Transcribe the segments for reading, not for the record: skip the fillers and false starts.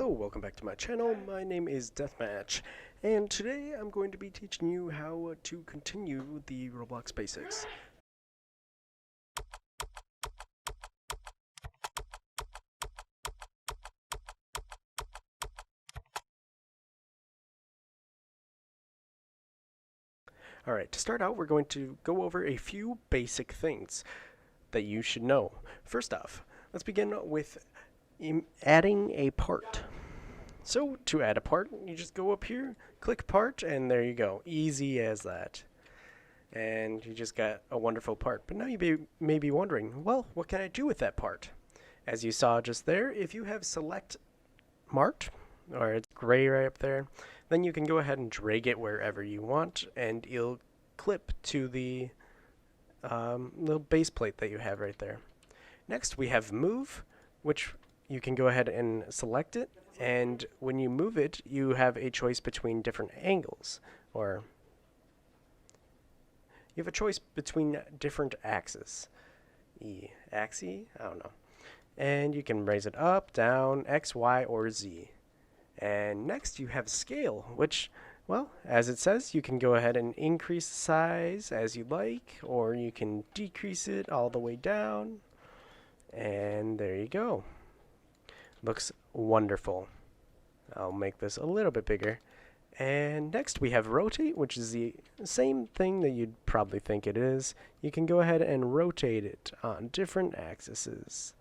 Hello, welcome back to my channel. My name is Deathmatch, and today I'm going to be teaching you how to continue the Roblox basics. Alright, to start out, we're going to go over a few basic things that you should know. First off, let's begin with adding a part. So, to add a part, you just go up here, click part, and there you go. Easy as that. And you just got a wonderful part. But now you may be wondering, well, what can I do with that part? As you saw just there, if you have select marked, or it's gray right up there, then you can go ahead and drag it wherever you want, and it'll clip to the little base plate that you have right there. Next, we have move, which you can go ahead and select it, and when you move it, you have a choice between different angles, or you have a choice between different axes. Axis? I don't know. And you can raise it up, down, X, Y, or Z. And next you have scale, which, well, as it says, you can go ahead and increase the size as you like, or you can decrease it all the way down. And there you go. Looks wonderful. I'll make this a little bit bigger. And next we have rotate, which is the same thing that you'd probably think it is. You can go ahead and rotate it on different axes.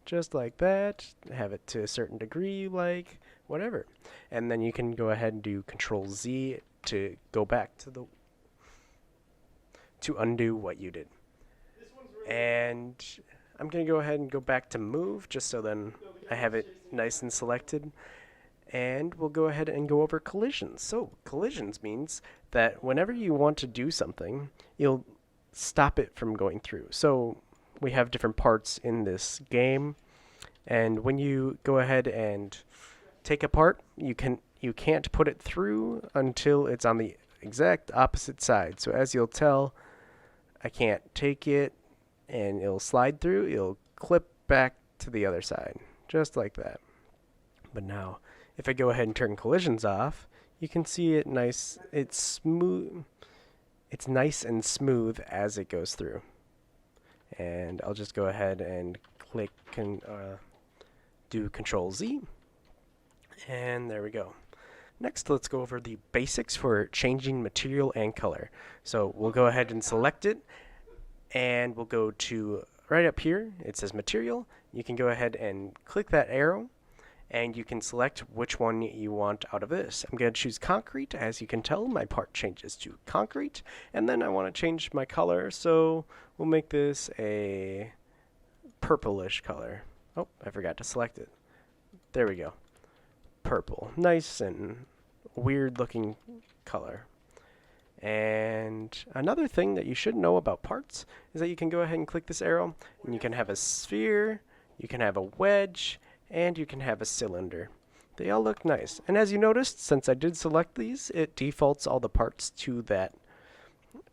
Just like that. Have it to a certain degree you like, whatever. And then you can go ahead and do Control Z to go back to undo what you did. And I'm going to go ahead and go back to move, just so then I have it nice and selected. And we'll go ahead and go over collisions. So collisions means that whenever you want to do something, you'll stop it from going through. So we have different parts in this game, and when you go ahead and take a part, you can't put it through until it's on the exact opposite side. So as you'll tell, I can't take it and it'll slide through, it'll clip back to the other side, just like that. But now, if I go ahead and turn collisions off, you can see it nice, it's smooth, it's nice and smooth as it goes through. And I'll just go ahead and click and do Control Z, and there we go. Next, let's go over the basics for changing material and color. So we'll go ahead and select it, and we'll go to right up here, it says material. You can go ahead and click that arrow, and you can select which one you want out of this. I'm going to choose concrete. As you can tell, my part changes to concrete, and then I want to change my color, so we'll make this a purplish color. Oh, I forgot to select it. There we go. Purple. Nice and weird looking color. And another thing that you should know about parts is that you can go ahead and click this arrow, and you can have a sphere, you can have a wedge, and you can have a cylinder. They all look nice. And as you noticed, since I did select these, it defaults all the parts to that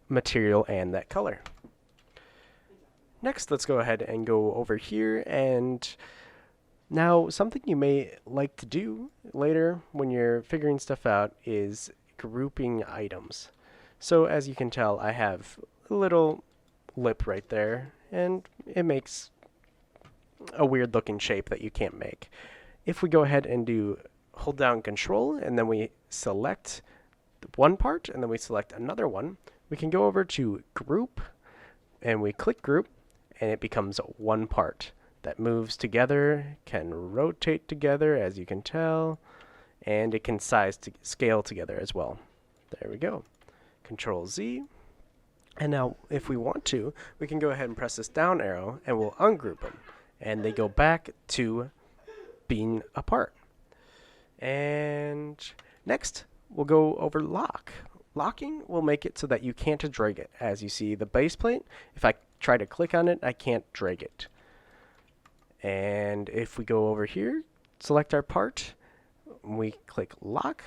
material and that color. Next, let's go ahead and go over here, and now something you may like to do later when you're figuring stuff out is grouping items. So as you can tell, I have a little lip right there, and it makes a weird looking shape that you can't make. If we go ahead and hold down Control, and then we select one part, and then we select another one, we can go over to Group, and we click Group, and it becomes one part that moves together, can rotate together, as you can tell, and it can scale together as well. There we go. Control Z. And now, if we want to, we can go ahead and press this down arrow, and we'll ungroup them. And they go back to being apart. And next, we'll go over lock. Locking will make it so that you can't drag it. As you see the base plate, if I try to click on it, I can't drag it. And if we go over here, select our part, we click lock.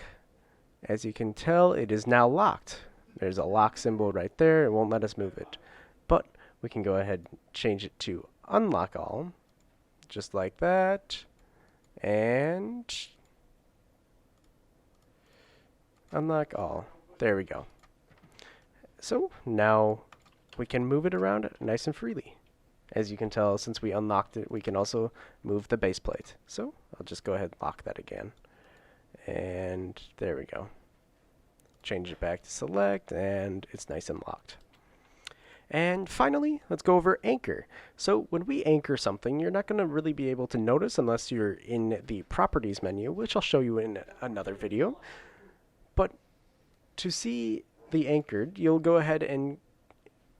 As you can tell, it is now locked. There's a lock symbol right there. It won't let us move it. But we can go ahead and change it to unlock all, just like that. and unlock all. There we go. So now we can move it around nice and freely. As you can tell, since we unlocked it, we can also move the base plate. So I'll just go ahead and lock that again. And there we go. Change it back to select, and it's nice and locked. And finally, let's go over anchor. So when we anchor something, you're not going to really be able to notice unless you're in the properties menu, which I'll show you in another video. But to see the anchored, you'll go ahead and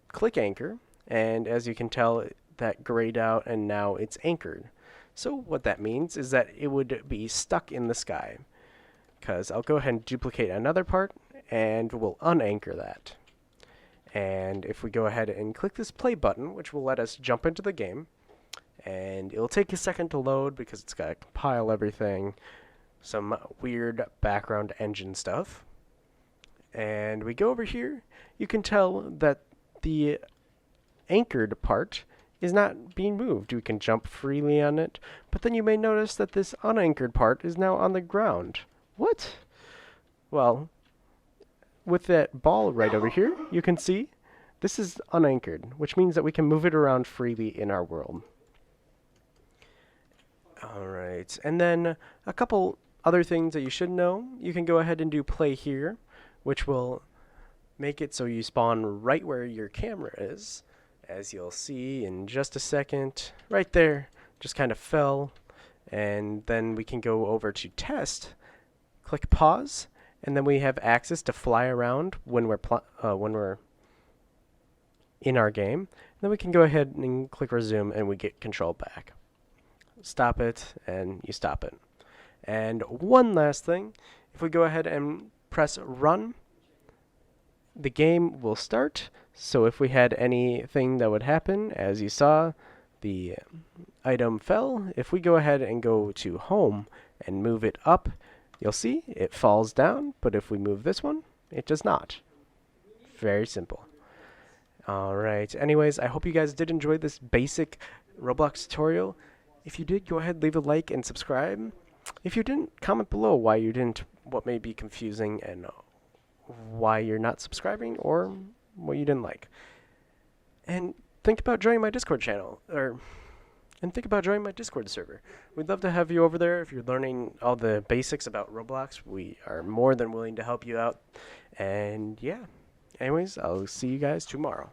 click anchor, and as you can tell, that grayed out and now it's anchored. So what that means is that it would be stuck in the sky. Because I'll go ahead and duplicate another part, and we'll unanchor that. And if we go ahead and click this play button, which will let us jump into the game, and it'll take a second to load because it's got to compile everything, some weird background engine stuff. And we go over here, you can tell that the anchored part is not being moved. We can jump freely on it, but then you may notice that this unanchored part is now on the ground. What? Well, with that ball right over here, you can see this is unanchored, which means that we can move it around freely in our world. Alright, and then a couple other things that you should know. You can go ahead and do play here, which will make it so you spawn right where your camera is. As you'll see in just a second, right there, just kind of fell. And then we can go over to test, click pause, and then we have access to fly around when we're in our game. And then we can go ahead and click resume, and we get control back. Stop it, and you stop it. And one last thing, if we go ahead and press run, the game will start. So if we had anything that would happen, as you saw, the item fell. If we go ahead and go to home and move it up, you'll see it falls down, but if we move this one, it does not. Very simple. Alright, anyways, I hope you guys did enjoy this basic Roblox tutorial. If you did, go ahead, leave a like and subscribe. If you didn't, comment below why you didn't, what may be confusing, and why you're not subscribing, or what you didn't like. And think about joining my Discord channel, and think about joining my Discord server. We'd love to have you over there. If you're learning all the basics about Roblox, we are more than willing to help you out. And yeah, anyways, I'll see you guys tomorrow.